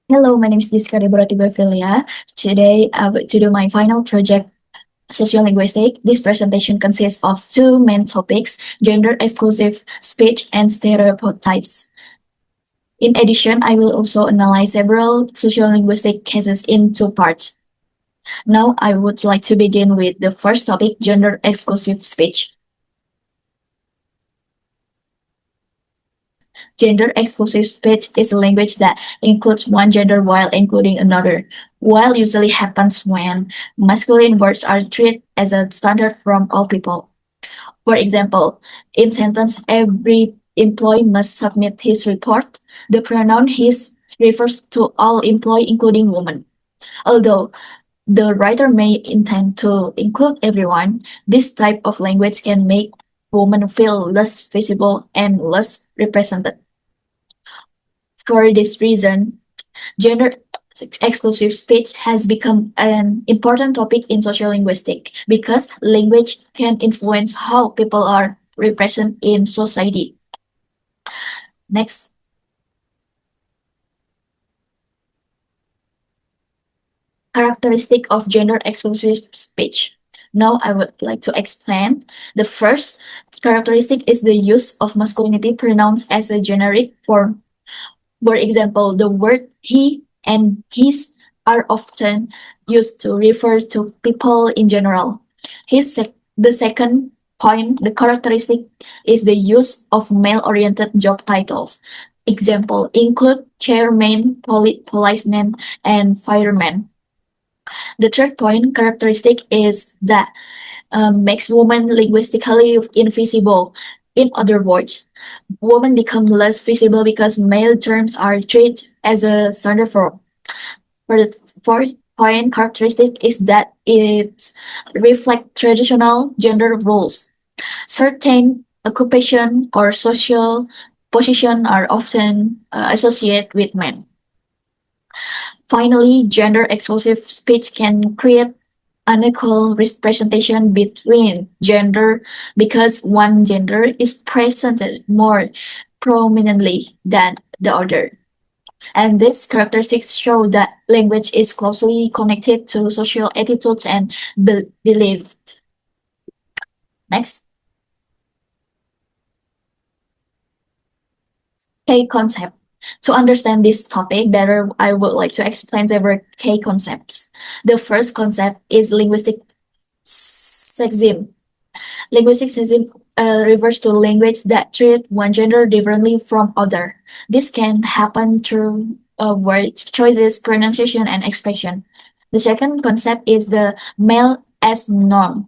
Hello, my name is Jessica Deboratiba. Today, to do my final project, Sociolinguistics. This presentation consists of two main topics, gender-exclusive speech and stereotypes. In addition, I will also analyze several sociolinguistic cases in two parts. Now, I would like to begin with the first topic, gender-exclusive speech. Gender exclusive speech is a language that includes one gender while including another. While usually happens when masculine words are treated as a standard from all people. For example, in sentence every employee must submit his report, the pronoun his refers to all employee including women. Although the writer may intend to include everyone, this type of language can make women feel less visible and less represented. For this reason, gender exclusive speech has become an important topic in sociolinguistics because language can influence how people are represented in society. Next, characteristic of gender exclusive speech. Now I would like to explain. The first characteristic is the use of masculinity pronouns as a generic form. For example, the word he and his are often used to refer to people in general. The second point, the characteristic is the use of male-oriented job titles. Example include chairman, policeman, and fireman. The third point characteristic is that makes women linguistically invisible. In other words, women become less visible because male terms are treated as a standard form. For the fourth point characteristic is that it reflects traditional gender roles. Certain occupation or social position are often associated with men. Finally, gender exclusive speech can create unequal representation between gender because one gender is presented more prominently than the other. And these characteristics show that language is closely connected to social attitudes and beliefs. Next, K concept. To understand this topic better, I would like to explain several K concepts. The first concept is linguistic sexism. Linguistic sexism refers to language that treat one gender differently from other. This can happen through word choices, pronunciation, and expression. The second concept is the male as norm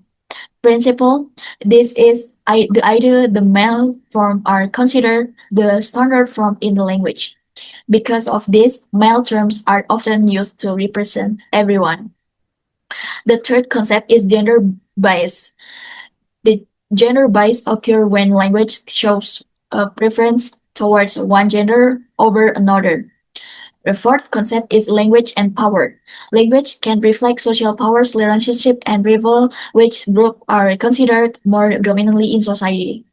principle. This is the idea the male form are considered the standard form in the language. Because of this, male terms are often used to represent everyone. The third concept is gender bias. The gender bias occurs when language shows a preference towards one gender over another. The fourth concept is language and power. Language can reflect social powers, relationship, and reveal which groups are considered more dominantly in society.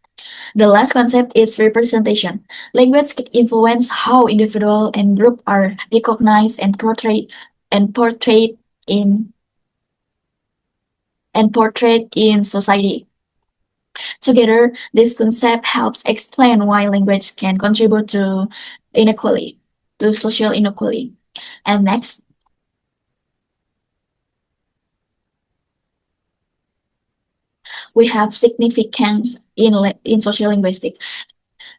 The last concept is representation. Language can influence how individual and group are recognized and portrayed in society. Together, this concept helps explain why language can contribute to inequality, to social inequality. And next, we have significance in sociolinguistics.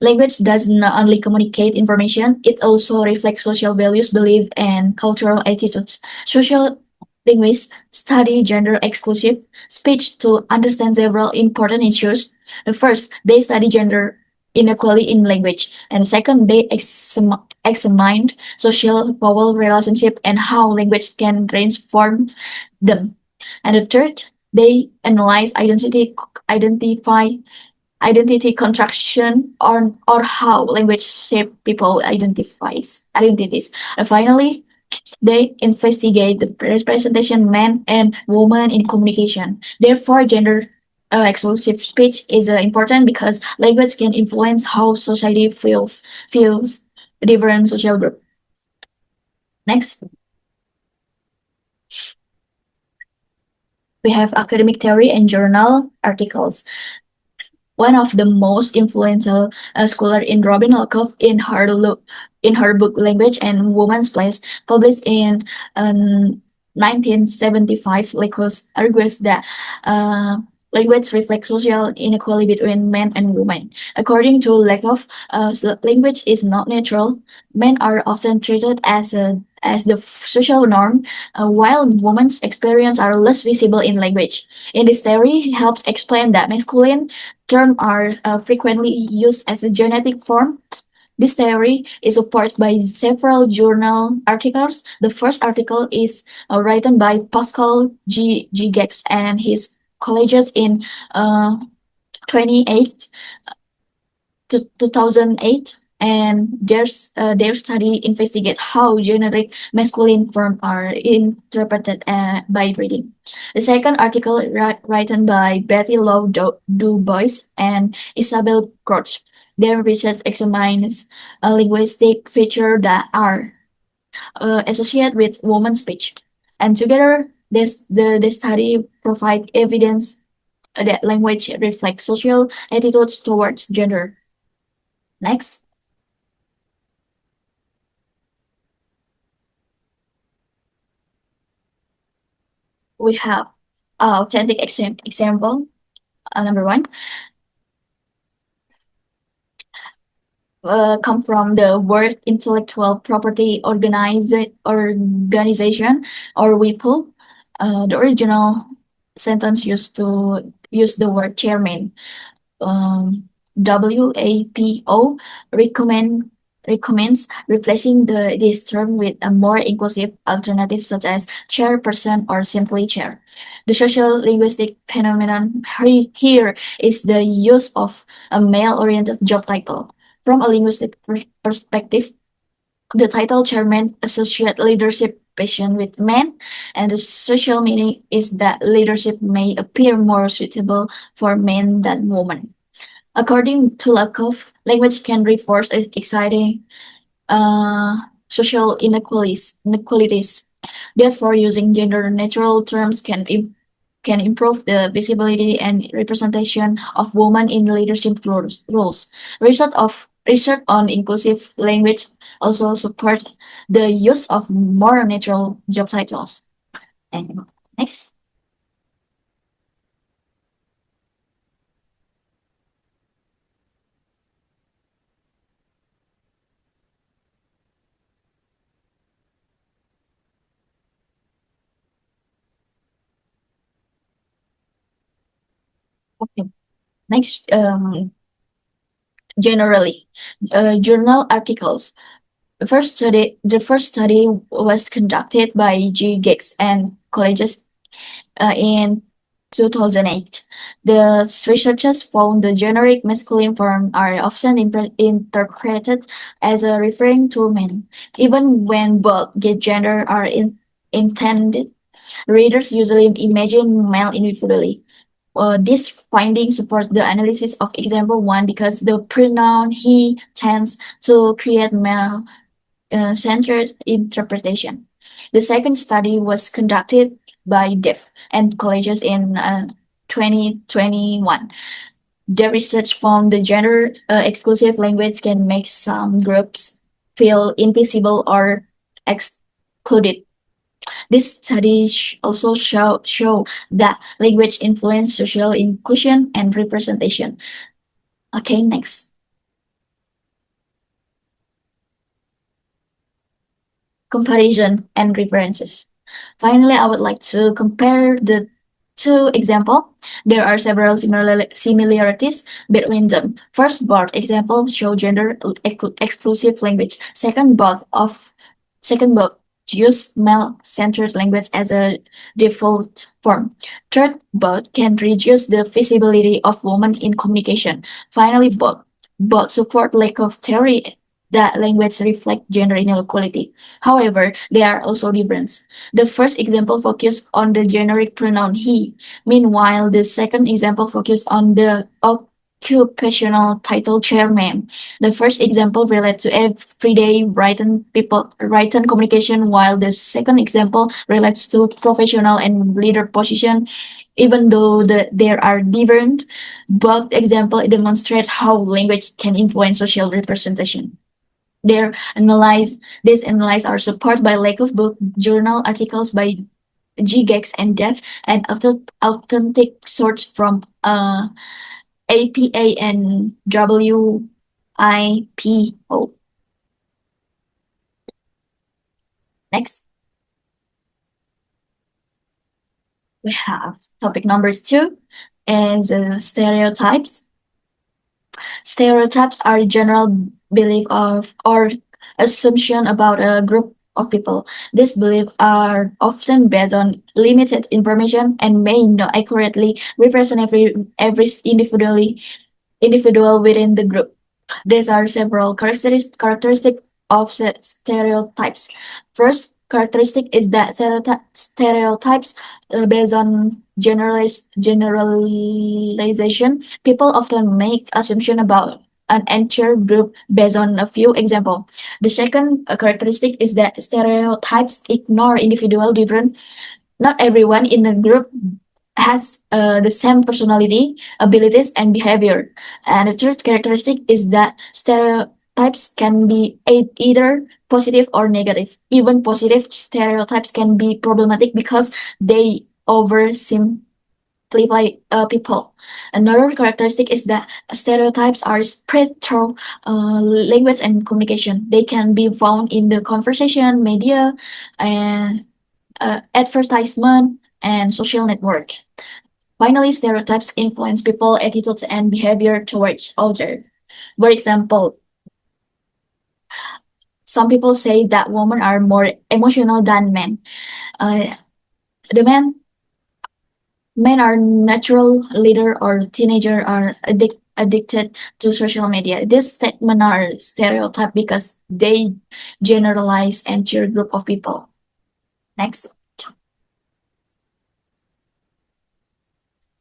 Language does not only communicate information, it also reflects social values, beliefs, and cultural attitudes. Social linguists study gender exclusive speech to understand several important issues. The first, they study gender inequality in language. And second, they examine social power relationship and how language can transform them. And the third, they analyze identity construction or how language shape people identities. And finally, they investigate the representation men and women in communication. Therefore, gender exclusive speech is important because language can influence how society feels different social groups. Next, we have academic theory and journal articles. One of the most influential scholar in Robin Alcoff in her book Language and Woman's Place, published in 1975, Lakos argues that uh, language reflects social inequality between men and women. According to Lakoff, language is not natural. Men are often treated as the social norm, while women's experiences are less visible in language. In this theory, he helps explain that masculine terms are frequently used as a genetic form. This theory is supported by several journal articles. The first article is written by Pascal G. Gex and his colleagues in uh, 28 to 2008, and their study investigates how generic masculine forms are interpreted by reading. The second article, written by Betty Lou Du Bois and Isabel Crouch, their research examines linguistic features that are associated with women's speech, and together the study provide evidence that language reflects social attitudes towards gender. Next, we have authentic example. Number one, come from the World Intellectual Property Organization, or WIPO. The original sentence used to use the word chairman. WAPO recommends replacing this term with a more inclusive alternative such as chairperson or simply chair. The social linguistic phenomenon here is the use of a male-oriented job title. From a linguistic perspective, the title chairman associates leadership position with men, and the social meaning is that leadership may appear more suitable for men than women. According to Lakoff, language can reinforce exciting social inequalities. Therefore, using gender-neutral terms can improve the visibility and representation of women in leadership roles. Research on inclusive language also support the use of more natural job titles. And next, okay. Next, generally, journal articles. The first study was conducted by G. Giggs and colleagues in 2008. The researchers found the generic masculine form are often interpreted as a referring to men, even when both gender are intended. Readers usually imagine male individually. This finding supports the analysis of example one because the pronoun he tends to create male centered interpretation. The second study was conducted by Deaf and colleges in 2021. The research found the gender exclusive language can make some groups feel invisible or excluded. This study also show that language influence social inclusion and representation. Okay, next. Comparison and references. Finally, I would like to compare the two examples. There are several similarities between them. First, both examples show gender exclusive language. Second, both use male-centered language as a default form. Third, both can reduce the visibility of women in communication. Finally, both support lack of theory that language reflect gender inequality. However, there are also differences. The first example focused on the generic pronoun he. Meanwhile, the second example focused on the occupational title chairman. The first example relates to everyday written communication, while the second example relates to professional and leader position. Even though there are different, both examples demonstrate how language can influence social representation. These analyses are supported by lack of book journal articles by GGEX and DEF and authentic source from APA and WIPO. Next, we have topic number two is stereotypes. Stereotypes are general belief of or assumption about a group of people. These beliefs are often based on limited information and may not accurately represent every individual within the group. These are several characteristics of stereotypes. First characteristic is that stereotypes based on generalization. People often make assumption about an entire group based on a few examples. The second characteristic is that stereotypes ignore individual different. Not everyone in a group has the same personality, abilities, and behavior. And the third characteristic is that stereotypes can be either positive or negative. Even positive stereotypes can be problematic because they oversimplify people. Another characteristic is that stereotypes are spread through language and communication. They can be found in the conversation, media, and advertisement, and social network. Finally, stereotypes influence people's attitudes and behavior towards others. For example, some people say that women are more emotional than men. Uh, the men are natural leader or teenager are addicted to social media. This statement are stereotype because they generalize entire group of people. Next.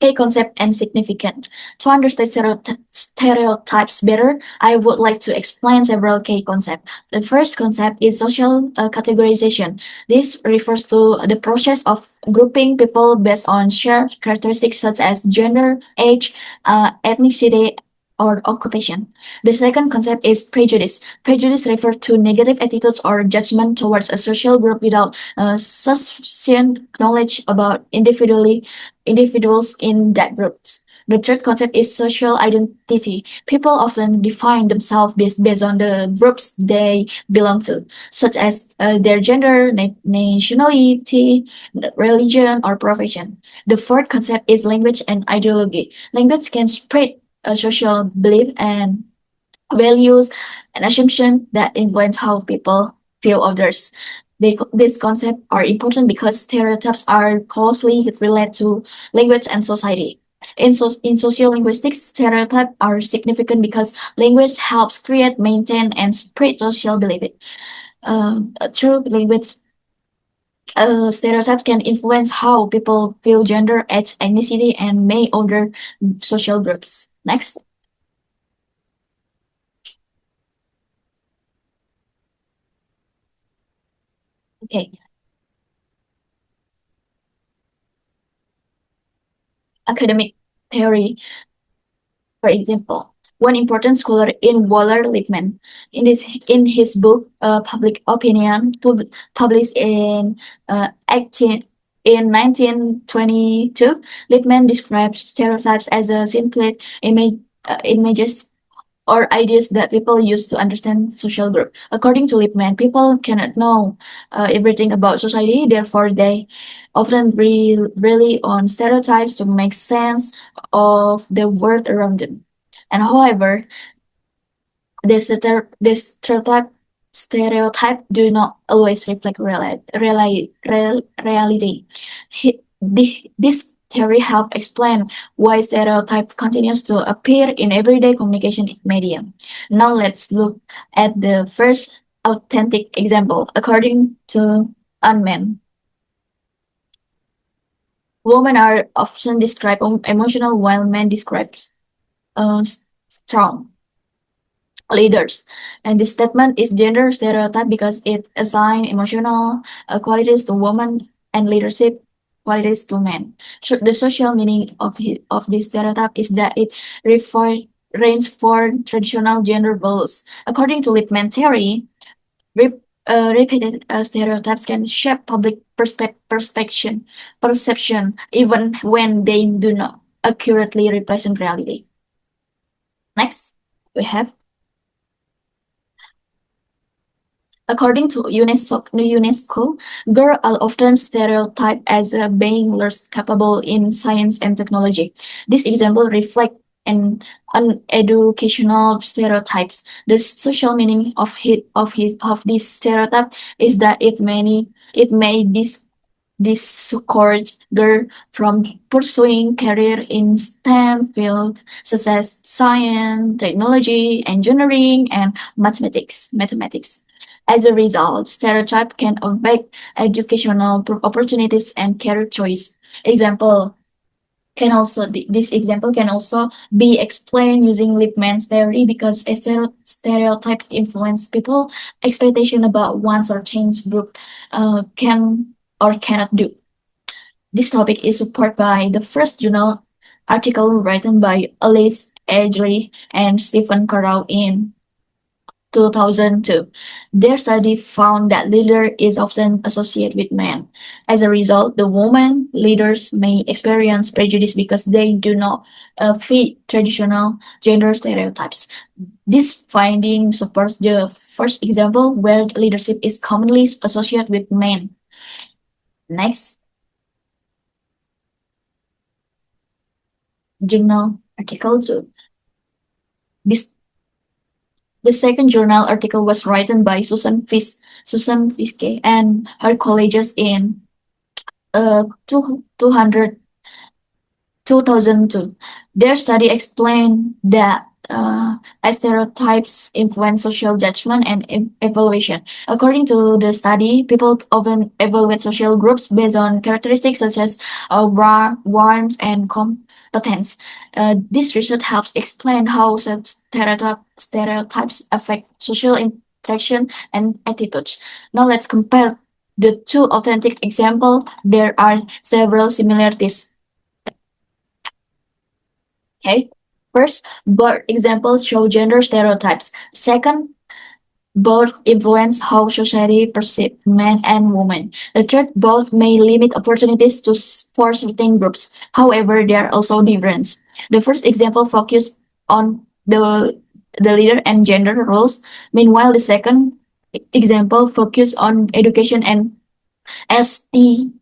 Key concept and significant. To understand stereotypes better, I would like to explain several key concepts. The first concept is social categorization. This refers to the process of grouping people based on shared characteristics such as gender, age, ethnicity, or occupation. The second concept is prejudice. Prejudice refers to negative attitudes or judgment towards a social group without sufficient knowledge about individuals in that group. The third concept is social identity. People often define themselves based on the groups they belong to, such as their gender, nationality, religion, or profession. The fourth concept is language and ideology. Language can spread a social belief and values and assumptions that influence how people view others. These concepts are important because stereotypes are closely related to language and society. In sociolinguistics, stereotypes are significant because language helps create, maintain, and spread social belief. Through language, stereotypes can influence how people view gender, age, ethnicity, and many other social groups. Next. Okay. Academic theory, for example. One important scholar in Waller Lippmann, in his book Public Opinion, published in 1922, Lippmann describes stereotypes as a simple images or ideas that people use to understand social group. According to Lippmann, people cannot know everything about society, therefore they often rely on stereotypes to make sense of the world around them. And however, this stereotype do not always reflect reality. This theory help explain why stereotype continues to appear in everyday communication medium. Now let's look at the first authentic example. According to Unman, women are often described emotional while men describes strong leaders. And this statement is gender stereotype because it assigns emotional qualities to women and leadership qualities to men. So the social meaning of this stereotype is that it refers for traditional gender roles. According to Lippmann theory, repeated stereotypes can shape public perception even when they do not accurately represent reality. Next, we have according to UNESCO, girls are often stereotyped as being less capable in science and technology. This example reflects an educational stereotypes. The social meaning of this stereotype is that it may discourage girls from pursuing career in STEM fields such as science, technology, engineering, and mathematics. As a result, stereotype can affect educational opportunities and career choice. Example this example can also be explained using Lippmann's theory because a stereotype influence people expectation about one's or change group can or cannot do. This topic is supported by the first journal article written by Alice Edgley and Stephen Carroll in 2002. Their study found that leader is often associated with men. As a result, the women leaders may experience prejudice because they do not fit traditional gender stereotypes. This finding supports the first example where leadership is commonly associated with men. Next, journal article 2. This The second journal article was written by Susan Fiske and her colleagues in 200 2002. Their study explained that stereotypes influence social judgment and evaluation. According to the study, people often evaluate social groups based on characteristics such as warmth and competence. This research helps explain how such stereotypes affect social interaction and attitudes. Now let's compare the two authentic examples. There are several similarities. Okay. First, both examples show gender stereotypes. Second, both influence how society perceives men and women. The third, both may limit opportunities for certain groups. However, there are also differences. The first example focuses on the leader and gender roles. Meanwhile, the second example focuses on education and ST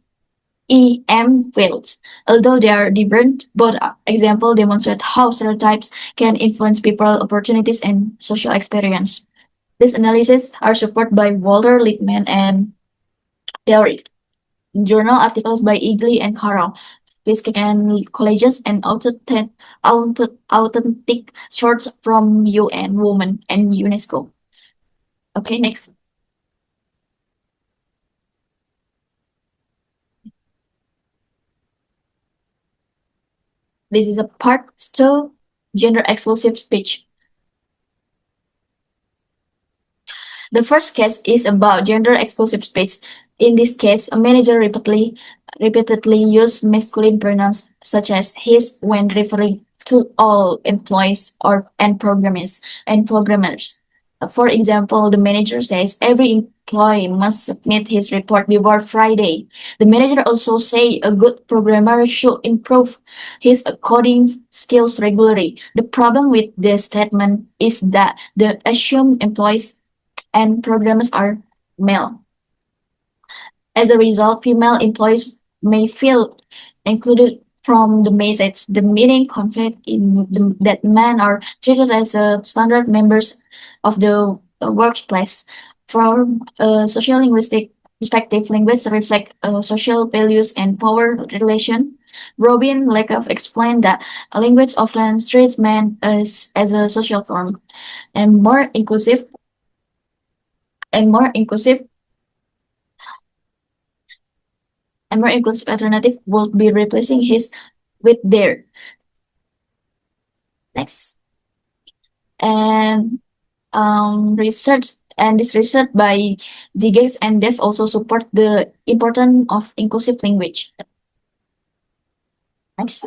fields. Although they are different, both examples demonstrate how stereotypes can influence people, opportunities, and social experience. These analyses are supported by Walter Lippmann and theory. Journal articles by Eagley and Carroll, Fiske and colleges, and authentic sources from UN Women and UNESCO. Okay, next. This is a part 2 gender exclusive speech. The first case is about gender exclusive speech. In this case, a manager repeatedly used masculine pronouns such as his when referring to all employees and programmers. For example, the manager says every employee must submit his report before Friday. The manager also say a good programmer should improve his coding skills regularly. The problem with this statement is that the assumed employees and programmers are male. As a result, female employees may feel included from the message. The meaning conflict in that men are treated as standard members of the workplace. From a social linguistic perspective, linguists reflect social values and power relation. Robin Lakoff explained that a language often treats men as a social form and more inclusive and more inclusive a more inclusive alternative would be replacing his with their. Next. And research and this research by Giges and Dev also support the importance of inclusive language. Next.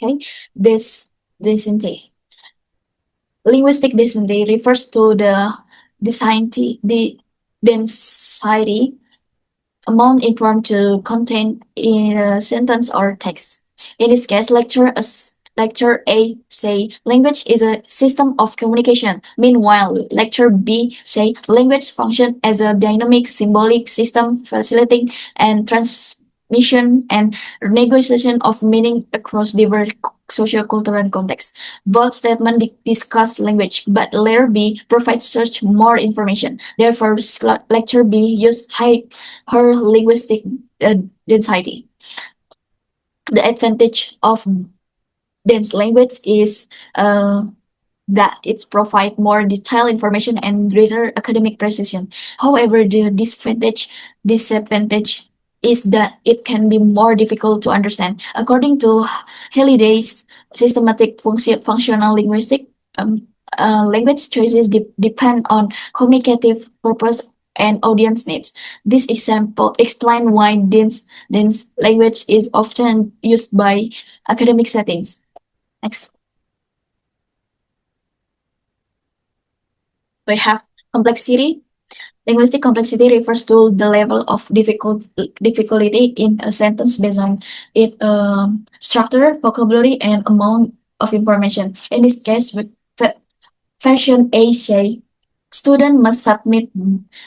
Okay. This linguistic density refers to the density amount informed to content in a sentence or text. In this case, lecture A say language is a system of communication. Meanwhile, lecture B say language function as a dynamic symbolic system facilitating and transmission and negotiation of meaning across diverse sociocultural contexts. Both statements discuss language, but layer B provides such more information. Therefore, lecture B use her linguistic density. The advantage of dense language is that it provides more detailed information and greater academic precision. However, the disadvantage is that it can be more difficult to understand. According to Halliday's systematic functional linguistic, language choices depend on communicative purpose and audience needs. This example explain why dense language is often used by academic settings. Next, we have complexity. Linguistic complexity refers to the level of difficulty in a sentence based on its structure, vocabulary, and amount of information. In this case, version A say student must submit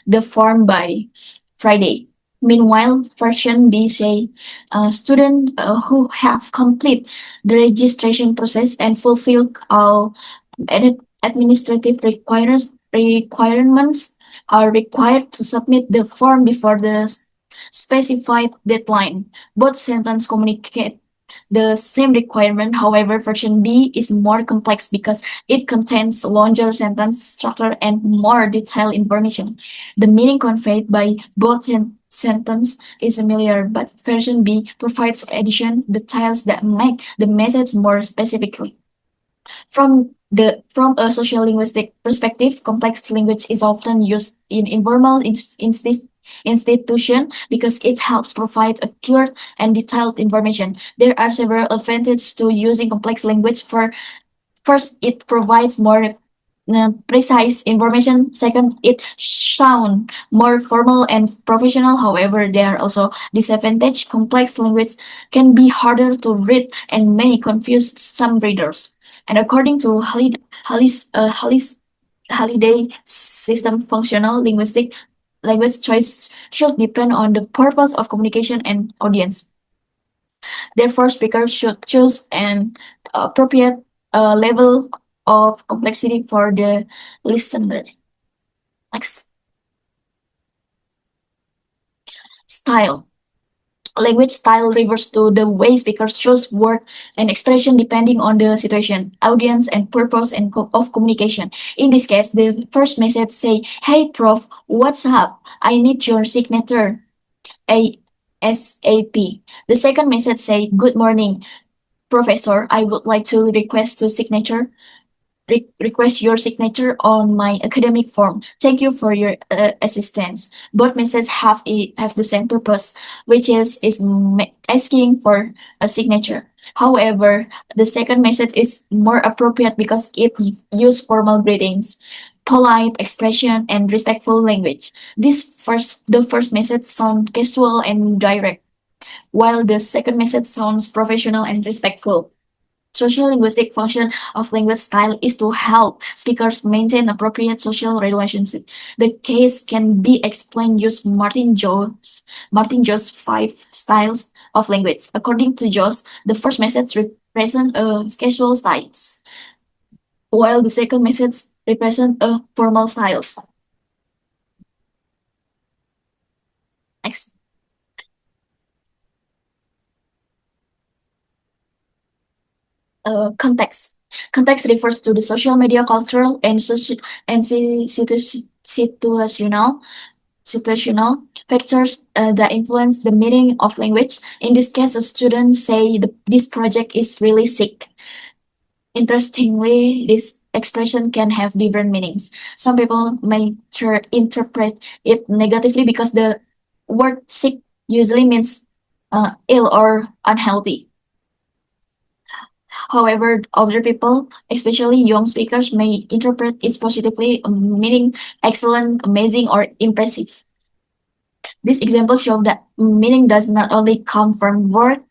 the form by Friday. Meanwhile, version B say student who have complete the registration process and fulfill all administrative requirements are required to submit the form before the specified deadline. Both sentences communicate the same requirement. However, version B is more complex because it contains longer sentence structure and more detailed information. The meaning conveyed by both sentence is similar, but version B provides additional details that make the message more specifically. From a social linguistic perspective, complex language is often used in informal institution because it helps provide accurate and detailed information. There are several advantages to using complex language. First, it provides more precise information. Second, it sound more formal and professional. However, there are also disadvantages. Complex language can be harder to read and may confuse some readers. And according to Halliday system functional linguistic language choice should depend on the purpose of communication and audience. Therefore, speakers should choose an appropriate level of complexity for the listener. Next, style. Language style refers to the way speakers choose word and expression depending on the situation, audience, and purpose of communication. In this case, the first message say, "Hey, prof, what's up? I need your signature ASAP." The second message say, "Good morning, professor. I would like to request your signature on my academic form. Thank you for your assistance." Both messages have the same purpose, which is asking for a signature. However, the second message is more appropriate because it uses formal greetings, polite expression, and respectful language. The first message sounds casual and direct, while the second message sounds professional and respectful. Social linguistic function of language style is to help speakers maintain appropriate social relationships. The case can be explained using Martin Jo's 5 styles of language. According to Jo's, the first message represents a casual style, while the second message represents a formal style. Next. Context. Context refers to the social media, cultural, and situational situational factors that influence the meaning of language. In this case, a student say this project is really sick. Interestingly, this expression can have different meanings. Some people may interpret it negatively because the word sick usually means ill or unhealthy. However, other people, especially young speakers, may interpret it positively, meaning excellent, amazing, or impressive. This example shows that meaning does not only come from words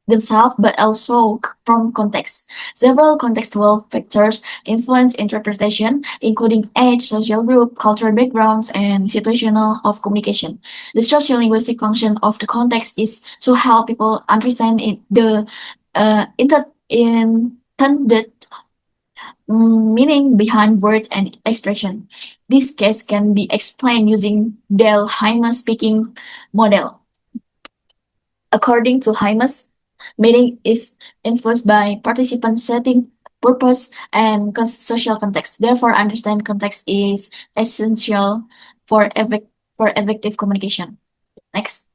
themselves, but also from context. Several contextual factors influence interpretation, including age, social group, cultural backgrounds, and situational of communication. The sociolinguistic function of the context is to help people understand the intended meaning behind word and expression. This case can be explained using Del Heimer speaking model. According to Heimer's, meaning is influenced by participant setting, purpose, and social context. Therefore, understand context is essential for for effective communication. Next,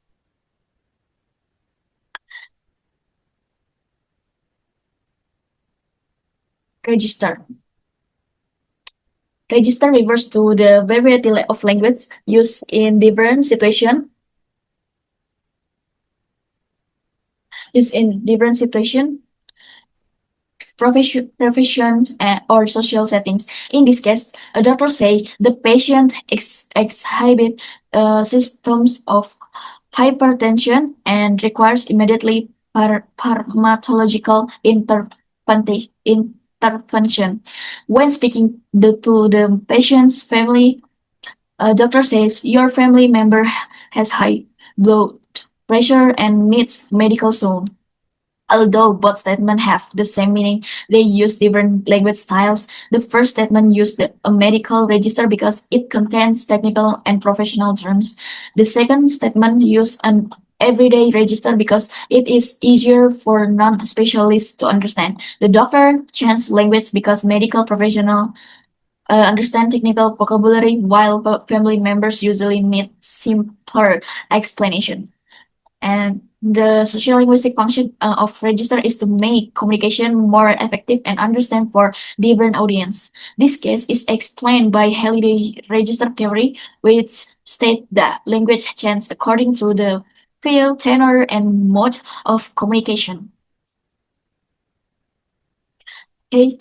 register. Register refers to the variety of language used in different situations. Used in different situations, profession or social settings. In this case, a doctor say the patient exhibit symptoms of hypertension and requires immediately pharmacological intervention. When speaking to the patient's family, a doctor says your family member has high blood pressure and needs medical soon. Although both statements have the same meaning, they use different language styles. The first statement uses a medical register because it contains technical and professional terms. The second statement uses an everyday register because it is easier for non-specialists to understand. The doctor changes language because medical professionals understand technical vocabulary, while family members usually need simpler explanation. And the social linguistic function of register is to make communication more effective and understand for different audience. This case is explained by Halliday register theory, which state that language changes according to the feel, tenor, and mode of communication. Okay,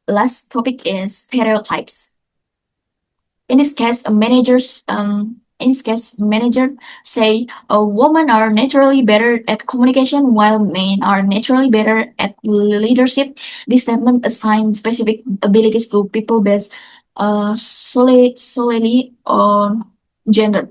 last topic is stereotypes. In this case, manager say women are naturally better at communication while men are naturally better at leadership. This statement assigns specific abilities to people based solely on gender.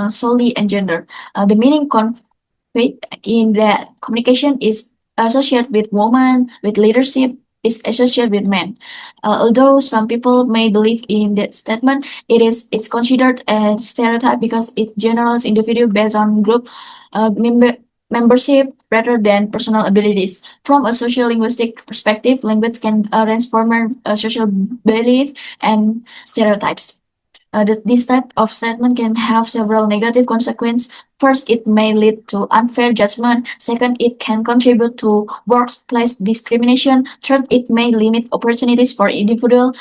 Solely and gender. The meaning conveyed in that communication is associated with women, with leadership, is associated with men. Although some people may believe in that statement, it's considered a stereotype because it generalizes individual based on group membership rather than personal abilities. From a social linguistic perspective, language can transform social belief and stereotypes. This type of statement can have several negative consequences. First, it may lead to unfair judgment. Second, it can contribute to workplace discrimination. Third, it may limit opportunities for individuals.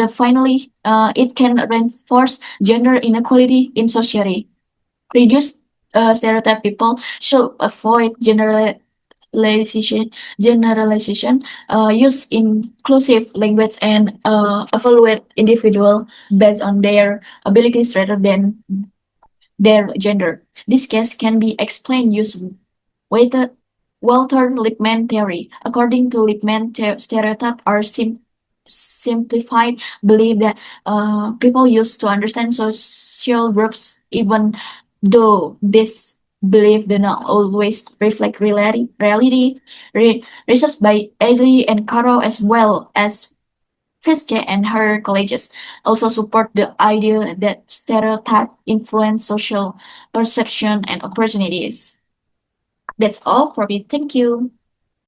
Finally, it can reinforce gender inequality in society. Reduce stereotype people should avoid generalization, use inclusive language, and evaluate individual based on their abilities rather than their gender. This case can be explained using Walter, Walter Lippmann theory. According to Lippmann, stereotypes are simplified belief that people use to understand social groups, even though this belief do not always reflect reality. Research by Adley and Caro as well as Fiske and her colleagues also support the idea that stereotype influence social perception and opportunities. That's all for me. Thank you.